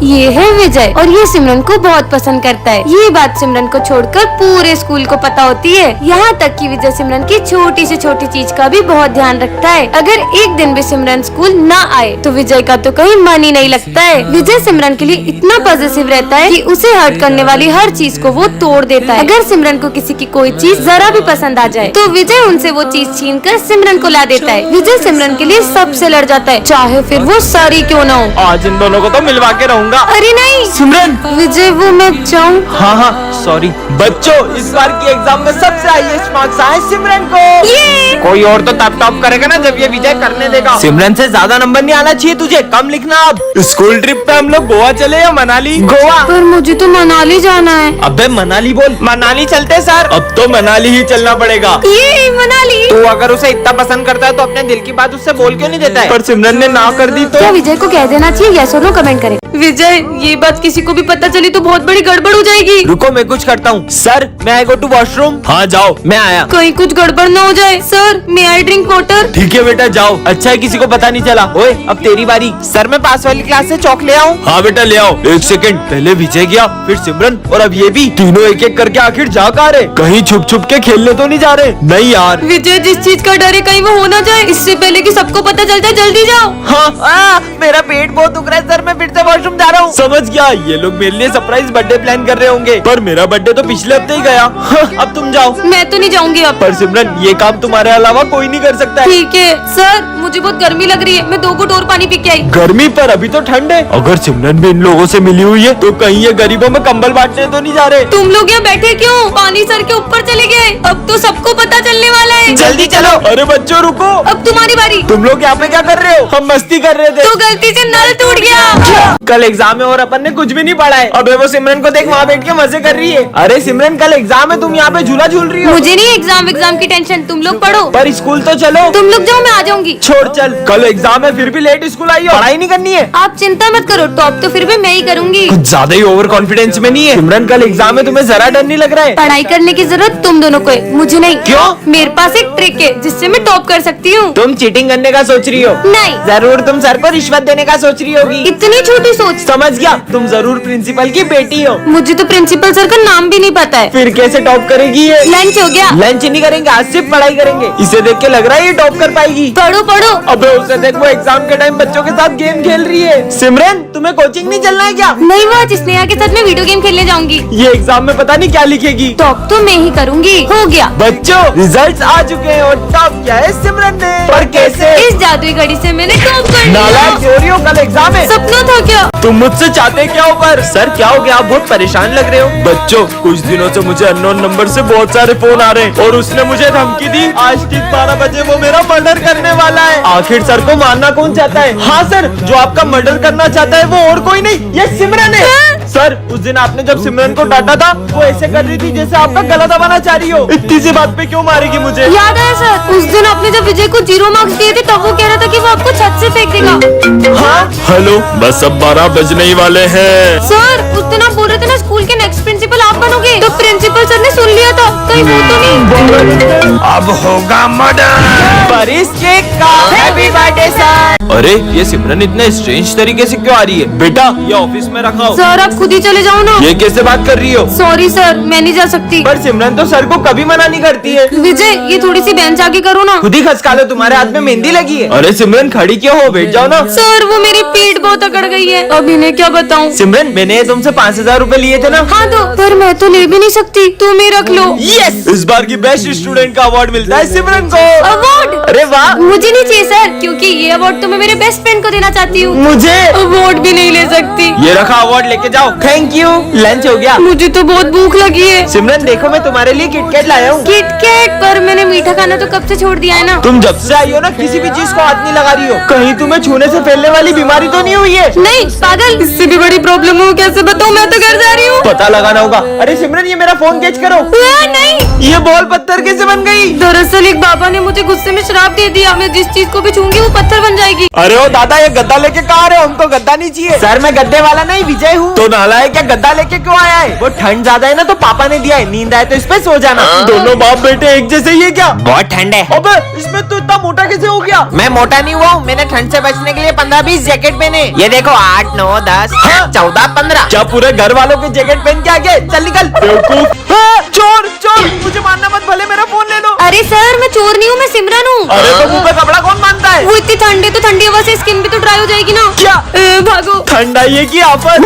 ये है विजय और ये सिमरन को बहुत पसंद करता है। ये बात सिमरन को छोड़कर पूरे स्कूल को पता होती है। यहाँ तक कि विजय सिमरन की छोटी से छोटी चीज का भी बहुत ध्यान रखता है। अगर एक दिन भी सिमरन स्कूल न आए तो विजय का तो कहीं मन ही नहीं लगता है। विजय सिमरन के लिए इतना पॉजिटिव रहता है कि उसे हर्ट करने वाली हर चीज को वो तोड़ देता है। अगर सिमरन को किसी की कोई चीज जरा भी पसंद आ जाए तो विजय उनसे वो चीज छीन कर सिमरन को ला देता है। विजय सिमरन के लिए सबसे लड़ जाता है, चाहे फिर वो सारी क्यों न हो। आज इन दोनों को तो मिलवा के रहूंगा। अरे नहीं सिमरन। विजय, वो मैं जाऊँ। हाँ सॉरी बच्चों, इस बार की एग्जाम में सबसे हाईएस्ट मार्क्स आए सिमरन को। कोई और तो तब टॉप करेगा ना जब ये विजय करने देगा। सिमरन से ज्यादा नंबर नहीं आना चाहिए तुझे, कम लिखना। अब स्कूल ट्रिप पे हम लोग गोवा चले या मनाली? गोवा। पर मुझे तो मनाली जाना है। अबे मनाली बोल। मनाली चलते सर। अब तो मनाली ही चलना पड़ेगा। ये मनाली। तू अगर उसे इतना पसंद करता है तो अपने दिल की बात उससे बोल क्यों नहीं देता है? पर सिमरन ने ना कर दी तो क्या विजय को कह देना चाहिए? यस और नो कमेंट करें। विजय, ये बात किसी को भी पता चली तो बहुत बड़ी गड़बड़ हो जाएगी। रुको मैं कुछ करता हूँ। सर मैं आई गो टू वॉशरूम। हाँ जाओ, मैं आया। कहीं कुछ गड़बड़ न हो जाए। सर मैं आई ड्रिंक वाटर। ठीक है बेटा जाओ। अच्छा है किसी को पता नहीं चला। ओए अब तेरी बारी। सर मैं पास वाली क्लास से चौक ले आऊँ? हाँ बेटा ले आओ। एक सेकंड, पहले विजय गया फिर सिमरन और अब ये भी। तीनों एक एक करके आखिर जा कहाँ रहे? कहीं छुप छुप के खेलने तो नहीं जा रहे? नहीं यार। विजय, जिस चीज का डर है कहीं वो हो ना जाए, इससे पहले कि सबको पता चल जाए। जल्दी जाओ। हाँ मेरा पेट बहुत दुख रहा है सर, मैं फिर से वॉशरूम जा रहा हूँ। समझ गया, ये लोग मेरे लिए सरप्राइज बर्थडे प्लान कर रहे होंगे। पर मेरा बर्थडे तो पिछले हफ्ते ही गया। हाँ, अब तुम जाओ। मैं तो नहीं जाऊंगी अब। पर सिमरन ये काम तुम्हारे अलावा कोई नहीं कर सकता है। ठीक है सर, मुझे बहुत गर्मी लग रही है, मैं 2 घूंट और पानी पी के आई। गर्मी? पर अभी तो ठंड है। अगर सिमरन भी इन लोगों से मिली हुई है तो कहीं ये गरीबों में कंबल बांटने तो नहीं जा रहे? तुम लोग यहाँ बैठे क्यों? पानी सर के ऊपर चले गए, अब तो सबको पता चलने वाला है। जल्दी चलो। अरे बच्चों रुको, अब तुम्हारी बारी। तुम लोग यहाँ पे क्या कर रहे हो? हम मस्ती कर रहे थे। तो गलती से नल टूट गया। कल एग्जाम है और अपन ने कुछ भी नहीं पढ़ा है। अबे वो सिमरन को देख वहाँ बैठ के मजे कर रही है। अरे सिमरन कल एग्जाम है, तुम यहाँ पे झूला झूल रही हो। मुझे नहीं एग्जाम की टेंशन, तुम लोग पढ़ो। पर स्कूल तो चलो। तुम लोग जाओ, मैं आ जाऊंगी। छोड़ चल, कल एग्जाम है फिर भी लेट स्कूल आई हो। पढ़ाई नहीं करनी है? आप चिंता मत करो, टॉप तो फिर भी मैं ही करूंगी। कुछ ज्यादा ही ओवर कॉन्फिडेंस में नहीं है? सिमरन कल एग्जाम है, तुम्हें जरा डर नहीं लग रहा है? पढ़ाई करने की जरूरत तुम दोनों को है, मुझे नहीं। क्यों? मेरे पास एक ट्रिक है जिससे मैं टॉप कर सकती हूँ। तुम चीटिंग करने का सोच रही हो? नहीं। जरूर तुम सर को रिश्वत देने का सोच रही होगी। इतनी छोटी सोच। समझ गया, तुम जरूर प्रिंसिपल की बेटी हो। मुझे तो प्रिंसिपल सर का नाम भी नहीं पता है। फिर कैसे टॉप करेगी ये? लंच हो गया। लंच नहीं करेंगे, आज सिर्फ पढ़ाई करेंगे। इसे देख के लग रहा है ये टॉप कर पाएगी। पढ़ो पढ़ो। अबे उसे देख, वो एग्जाम के टाइम बच्चों के साथ गेम खेल रही है। सिमरन तुम्हें कोचिंग नहीं चलना है क्या? नहीं, वो आज स्नेहा के साथ में वीडियो गेम खेलने जाऊंगी। ये एग्जाम में पता नहीं क्या लिखेगी। टॉप तो मैं ही करूंगी। हो गया बच्चों रिजल्ट्स आ चुके हैं और टॉप किया है सिमरन ने। पर कैसे? इस जादुई घड़ी से मैंने टॉप कर नालायक लिया। चोरी हो, कल एग्जाम है। सपना था क्या? तुम मुझसे चाहते क्या हो? पर सर क्या हो गया, आप बहुत परेशान लग रहे हो। बच्चों कुछ दिनों से मुझे अननोन नंबर से बहुत सारे फोन आ रहे हैं और उसने मुझे धमकी दी आज ठीक 12 बजे वो मेरा मर्डर करने वाला है। आखिर सर को मारना कौन चाहता है? हाँ सर, जो आपका मर्डर करना चाहता है वो और कोई नहीं, ये सिमरन है। सर उस दिन आपने जब सिमरन को डांटा था वो ऐसे कर रही थी जैसे आपका गला दबाना चाह रही हो। इतनी सी बात पे क्यों मारेगी मुझे? याद आया सर, उस दिन आपने जब विजय को 0 मार्क्स दिए थे तब वो कह रहा था कि वो आपको छत से फेंक देगा। हाँ हेलो, बस अब 12 बजने ही वाले हैं। सर उस दिन आप बोल रहे थे ना स्कूल के नेक्स्ट प्रिंसिपल आप बनोगे, तो प्रिंसिपल सर ने सुन लिया था, कहीं वो तो नहीं? अब होगा मर्डर। परिस केक का हैप्पी बर्थडे सर। अरे ये सिमरन इतने स्ट्रेंज तरीके से क्यों आ रही है? बेटा ये ऑफिस में रखा हो। सर आप खुद ही चले जाओ ना। ये कैसे बात कर रही हो? सॉरी सर, मैं नहीं जा सकती। पर सिमरन तो सर को कभी मना नहीं करती है। विजय ये थोड़ी सी बेंच आगे करो ना। खुद ही खसका लो, तुम्हारे हाथ में मेहंदी लगी है। अरे सिमरन खड़ी क्यों हो, बैठ जाओ ना। सर वो मेरी पीठ बहुत अकड़ गई है, अब इन्हें क्या बताऊं। सिमरन मैंने तुमसे 5000 रूपए लिए थे ना? हाँ दो, पर मैं तो ले भी नहीं सकती, तुम ही रख लो। यस, इस बार की बेस्ट स्टूडेंट का अवार्ड मिलता है सिमरन को। अवार्ड? अरे वाह। मुझे नहीं चाहिए सर, क्योंकि ये अवार्ड तो मैं मेरे बेस्ट फ्रेंड को देना चाहती हूँ। मुझे अवार्ड भी नहीं ले सकती। ये रखा अवार्ड, लेके जाओ। Thank you. लंच हो गया? मुझे तो बहुत भूख लगी है। सिमरन देखो मैं तुम्हारे लिए किटकैट लाया हूँ। किटकैट? पर मैंने मीठा खाना तो कब से छोड़ दिया है ना। तुम जब से आई हो ना किसी भी चीज को हाथ नहीं लगा रही हो। कहीं तुम्हें छूने से फैलने वाली बीमारी तो नहीं हुई है? नहीं पागल, इससे भी बड़ी प्रॉब्लम हो, कैसे बताऊँ, मैं तो घर जा रही हूँ। पता लगाना होगा। अरे सिमरन, ये मेरा फोन कैच करो। नहीं, ये बॉल पत्थर कैसे बन गई? दरअसल एक बाबा ने मुझे गुस्से में श्राप दे दिया, मैं जिस चीज को भी छूंगी वो पत्थर बन जाएगी। अरे ओ दादा, ये गद्दा लेके कहाँ आ रहे हो? हमको गद्दा नहीं चाहिए। सर, मैं गद्दे वाला नहीं, विजय हूँ। तो नालायक, क्या गद्दा लेके क्यों आया है? वो ठंड ज्यादा है ना, तो पापा ने दिया है। नींद आए तो इस पे सो जाना। दोनों बाप बेटे एक जैसे ही है क्या? बहुत ठंड है। अबे, इसमें तो इतना मोटा कैसे हो गया? मैं मोटा नहीं हुआ हूँ, मैंने ठंड से बचने के लिए 15-20 जैकेट पहने। ये देखो 8, 9, 10, 14, 15। क्या पूरे घर वालों के जैकेट पहन के आ गए? चल निकल बेवकूफ। चोर चोर, मुझे मारना मत, भले मेरा फोन ले लो। अरे सर, मैं चोर नहीं हूँ, मैं सिमरन हूँ। अरे तो मुंह पे कपड़ा कौन बांधता है? वो इतनी ठंडी, तो ठंडी हवा से स्किन भी तो ड्राई हो जाएगी ना। क्या? भागो। ठंड आई है कि आफत?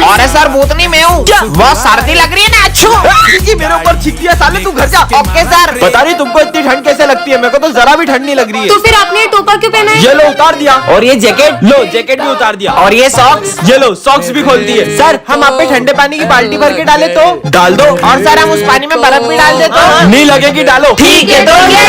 अरे सर, भूत नहीं मैं हूँ। क्या? बहुत सर्दी लग रही है ना। अच्छू मेरे ऊपर छिक दिया साले, तू घर जा। Okay sir. बता रही तुमको इतनी ठंड कैसे लगती है? मेरे को तो जरा भी ठंड नहीं लग रही तो है। फिर आपने ये टोपा क्यों पहना है? ये लो, उतार दिया। और ये जैकेट, लो, जैकेट भी उतार दिया। और ये सॉक्स। ये लो, सॉक्स भी खोल दिए। सर, हम आप पे ठंडे पानी की बाल्टी भर के डाले तो? डाल दो। और सर, हम उस पानी में बर्फ भी डाल दे तो? नहीं लगेगी, डालो। ठीक है, तो ये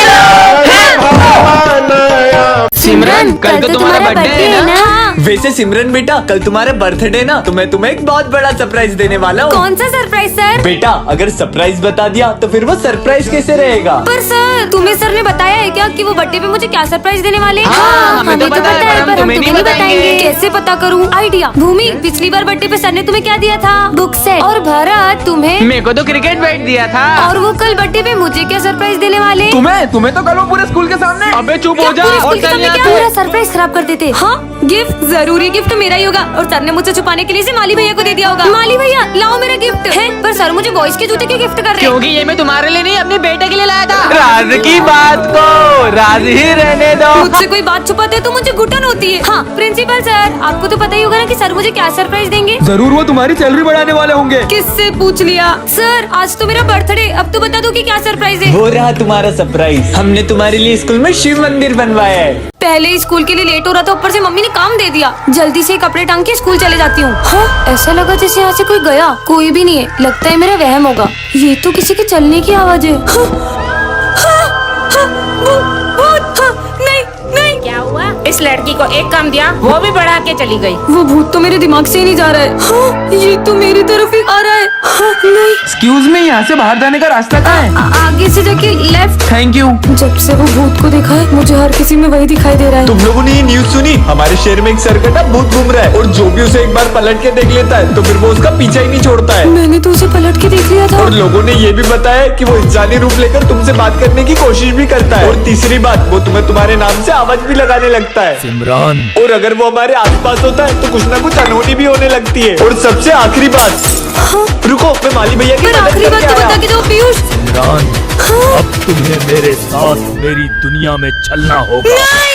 सिमरन, कल तो तुम्हारा बर्थडे है ना? वैसे सिमरन बेटा, कल तुम्हारा बर्थडे ना, तो मैं तुम्हें एक बहुत बड़ा सरप्राइज देने वाला हूँ। कौन सा सरप्राइज सर? बेटा, अगर सरप्राइज बता दिया तो फिर वो सरप्राइज कैसे रहेगा? पर सर, तुम्हें सर ने बताया है क्या कि वो बर्थडे पे मुझे क्या सरप्राइज देने वाले? हाँ, हमें तो पता है, पर हम तुम्हें नहीं बताएंगे। कैसे पता करूँ? आइडिया। भूमि, पिछली बार बर्थडे पे सर ने तुम्हें क्या दिया था? Book set. और भरत, तुम्हें? मेरे को तो क्रिकेट बैट दिया था। और वो कल बर्थडे पे मुझे क्या सरप्राइज देने वाले? तुम्हें तो कल वो पूरे स्कूल के सामने। अबे चुप क्या पूरे स्कूल के सामने क्या? पूरा सरप्राइज खराब कर देते। हाँ, गिफ्ट जरूरी गिफ्ट मेरा ही होगा, और सर ने मुझे छुपाने के लिए इसे माली भैया को दे दिया होगा। माली भैया, लाओ मेरा गिफ्ट है। पर सर मुझे बॉयज के जूते क्यों गिफ्ट कर रहे हैं? क्योंकि ये मैं तुम्हारे लिए नहीं, अपने बेटे के लिए लाया था। राज की बात को राज ही रहने दो। मुझसे कोई बात छुपाते तो मुझे घुटन होती है। हाँ, प्रिंसिपल सर, आपको तो पता ही होगा ना कि सर मुझे क्या सरप्राइज देंगे। जरूर वो तुम्हारी सैलरी बढ़ाने वाले होंगे। किससे पूछ लिया? सर, आज तो मेरा बर्थडे, अब तो बता दो कि क्या सरप्राइज है। वो रहा तुम्हारा सरप्राइज। हमने तुम्हारे लिए स्कूल में शिव मंदिर बनवाया है। पहले ही स्कूल के लिए लेट हो रहा था, ऊपर से मम्मी ने काम दे दिया। जल्दी से कपड़े टांग के स्कूल चले जाती हूँ। हाँ, ऐसा लगा जैसे यहाँ से कोई गया, कोई भी नहीं है। लगता है मेरा वहम होगा। ये तो किसी के चलने की आवाज है। हाँ, हाँ, हाँ, भूत, हाँ, नहीं नहीं। क्या हुआ? इस लड़की को एक काम दिया, वो भी बढ़ा के चली गई। वो भूत तो मेरे दिमाग से ही नहीं जा रहा है। हाँ, ये तो मेरी तरफ ही आ रहा है। हाँ, नहीं। एक्सक्यूज मी, यहाँ से बाहर जाने का रास्ता कहाँ है? आगे से जाके लेफ्ट। Thank you. जब से वो भूत को देखा है, मुझे हर किसी में वही दिखाई दे रहा है। तुम लोगों ने ये न्यूज सुनी? हमारे शहर में एक सरकटा भूत घूम रहा है, और जो भी उसे एक बार पलट के देख लेता है तो फिर वो उसका पीछा ही नहीं छोड़ता है। मैंने तो उसे पलट के देख लिया था। और लोगों ने ये भी बताया कि वो इंसानी रूप लेकर तुमसे बात करने की कोशिश भी करता है। और तीसरी बात, वो तुम्हें तुम्हारे नाम से आवाज भी लगाने लगता है। सिमरन, और अगर वो हमारे आसपास होता है तो कुछ ना कुछ अनहोनी भी होने लगती है। और सबसे आखिरी बात, रुको, मैं माली भैया की पर मदद आखिरी बात करके तो आया। बता के जाओ पीयूष। सिमरन, अब तुम्हें मेरे साथ मेरी दुनिया में चलना होगा। नहीं।